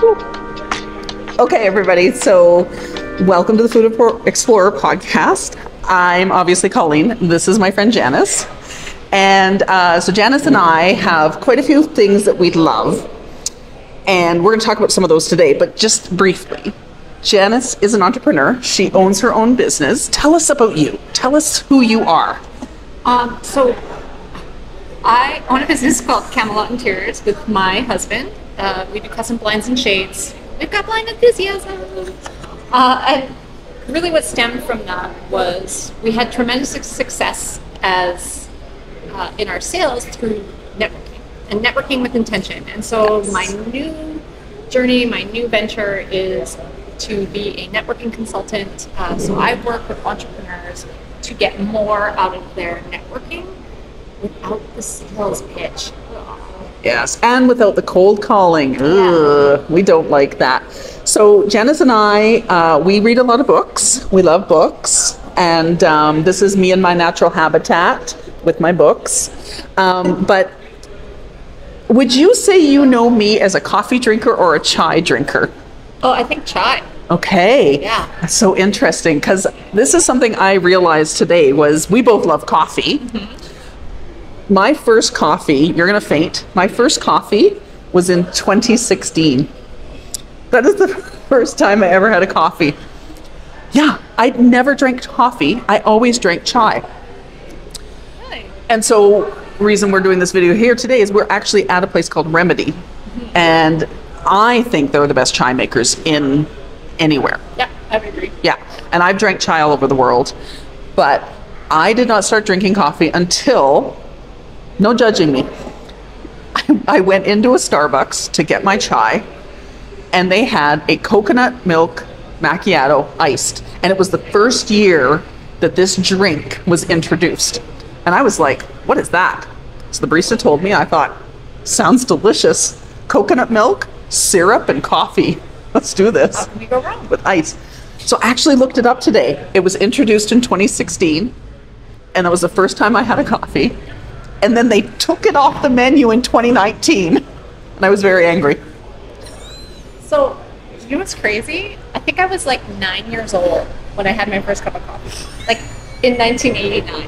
Okay, everybody, so welcome to the Food Explorer podcast. I'm obviously Colleen. This is my friend Janice. And so Janice and I have quite a few things that we love. And we're going to talk about some of those today, but just briefly. Janice is an entrepreneur. She owns her own business. Tell us about you. Tell us who you are. So I own a business called Camelot Interiors with my husband. We do custom blinds and shades. We've got blind enthusiasm. And really what stemmed from that was we had tremendous success as in our sales through networking and networking with intention. And so my new journey, my new venture is to be a networking consultant. So I work with entrepreneurs to get more out of their networking without the sales pitch. Yes, and without the cold calling. Ugh, we don't like that. So Janice and I, we read a lot of books. We love books. And this is me in my natural habitat with my books. But would you say you know me as a coffee drinker or a chai drinker? Oh, I think chai. Okay. Yeah. That's so interesting because this is something I realized today was we both love coffee. Mm-hmm. My first coffee, you're going to faint. My first coffee was in 2016. That is the first time I ever had a coffee. Yeah, I'd never drank coffee. I always drank chai. Really? And so the reason we're doing this video here today is we're actually at a place called Remedy. Mm-hmm. And I think they're the best chai makers in anywhere. Yeah, I would agree. Yeah, and I've drank chai all over the world. But I did not start drinking coffee until... No judging me. I went into a Starbucks to get my chai, and they had a coconut milk macchiato iced. And it was the first year that this drink was introduced. And I was like, what is that? So the barista told me, I thought, sounds delicious. Coconut milk, syrup, and coffee. Let's do this. How can we go wrong? With ice. So I actually looked it up today. It was introduced in 2016, and that was the first time I had a coffee. And then they took it off the menu in 2019. And I was very angry. So, you know what's crazy? I think I was like 9 years old when I had my first cup of coffee. Like in 1989.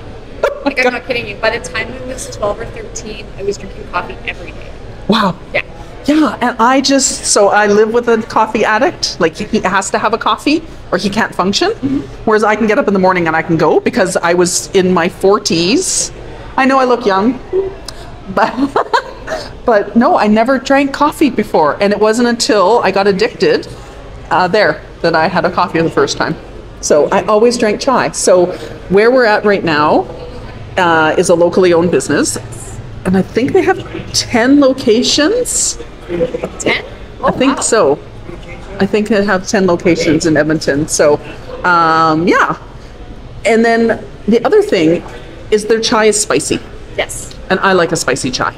Like, I'm not kidding you. By the time I was 12 or 13, I was drinking coffee every day. Wow. Yeah. Yeah, and I live with a coffee addict. Like, he has to have a coffee or he can't function. Mm-hmm. Whereas I can get up in the morning and I can go because I was in my 40s. I know I look young, but no, I never drank coffee before. And it wasn't until I got addicted that I had a coffee the first time. So I always drank chai. So where we're at right now is a locally owned business. And I think they have 10 locations. 10? Oh, I think so. I think they have 10 locations in Edmonton. So, yeah. And then the other thing is their chai is spicy. Yes. And I like a spicy chai.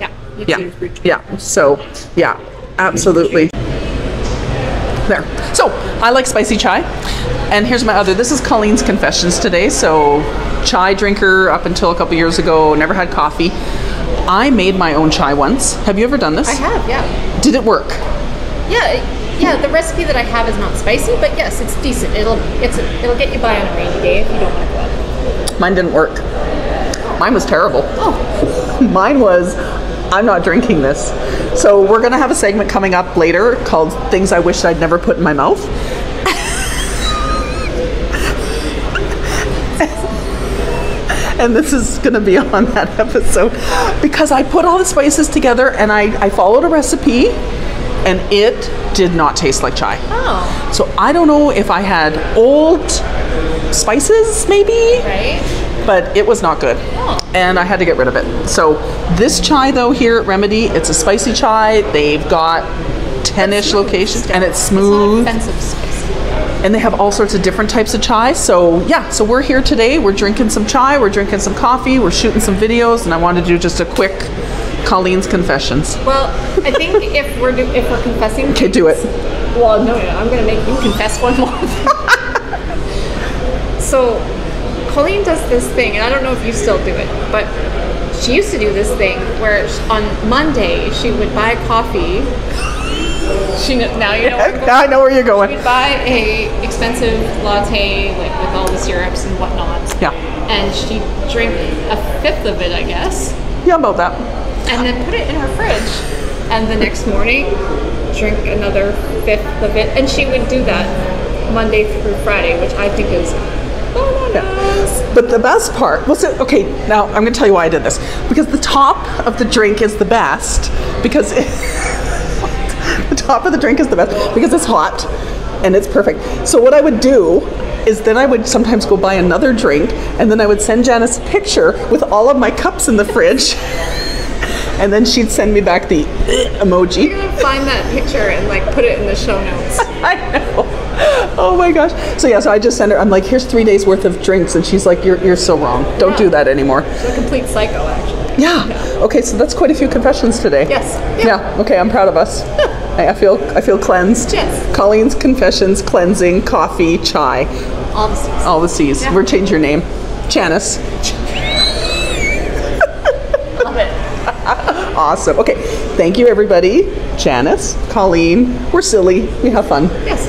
Yeah. Yeah. So, yeah, absolutely. There. So, I like spicy chai. And here's my other. This is Colleen's Confessions today. So, chai drinker up until a couple years ago, never had coffee. I made my own chai once. Have you ever done this? I have, yeah. Did it work? Yeah, the recipe that I have is not spicy, but yes, it's decent. It'll get you by on a rainy day if you don't want to go out. Mine didn't work. Mine was terrible. Oh. Mine was, I'm not drinking this. So we're going to have a segment coming up later called Things I Wish I'd Never Put in My Mouth. And this is going to be on that episode because I put all the spices together and I followed a recipe and it did not taste like chai. Oh. So I don't know if I had old spices maybe. Right. But it was not good. Oh. And I had to get rid of it. So this chai though here at Remedy, it's a spicy chai. They've got 10-ish locations and it's smooth. It's not offensive spicy. And they have all sorts of different types of chai. So yeah, so we're here today. We're drinking some chai, we're drinking some coffee, we're shooting some videos, and I wanted to do just a quick Colleen's Confessions. Well, I think if we're confessing, Okay, do it. Well, no, I'm going to make you confess one more. So, Colleen does this thing, and I don't know if you still do it, but she used to do this thing where on Monday she would buy coffee Now you know where I'm going. Now I know where you're going. We'd buy a expensive latte, like with all the syrups and whatnot. Yeah. And she'd drink a fifth of it, I guess. Yeah, about that. And then put it in her fridge. And the next morning, drink another fifth of it. And she would do that Monday through Friday, which I think is bananas. But the best part, okay, now I'm going to tell you why I did this. Because the top of the drink is the best. Because the top of the drink is the best because it's hot and it's perfect. So what I would do is then I would sometimes go buy another drink, and then I would send Janice a picture with all of my cups in the fridge. And then she'd send me back the emoji. You're gonna find that picture and like put it in the show notes. I know. Oh my gosh. So yeah, so I just send her, I'm like, here's 3 days worth of drinks, and she's like, you're so wrong. Don't do that anymore. She's a complete psycho, actually. Yeah. Okay, so that's quite a few confessions today. Yes. Yeah. Okay, I'm proud of us. I feel cleansed. Yes. Colleen's confessions, cleansing, coffee, chai. All the C's. All the C's. Yeah. We're changing your name. Janice. Love it. Awesome. Okay. Thank you, everybody. Janice, Colleen. We're silly. We have fun. Yes.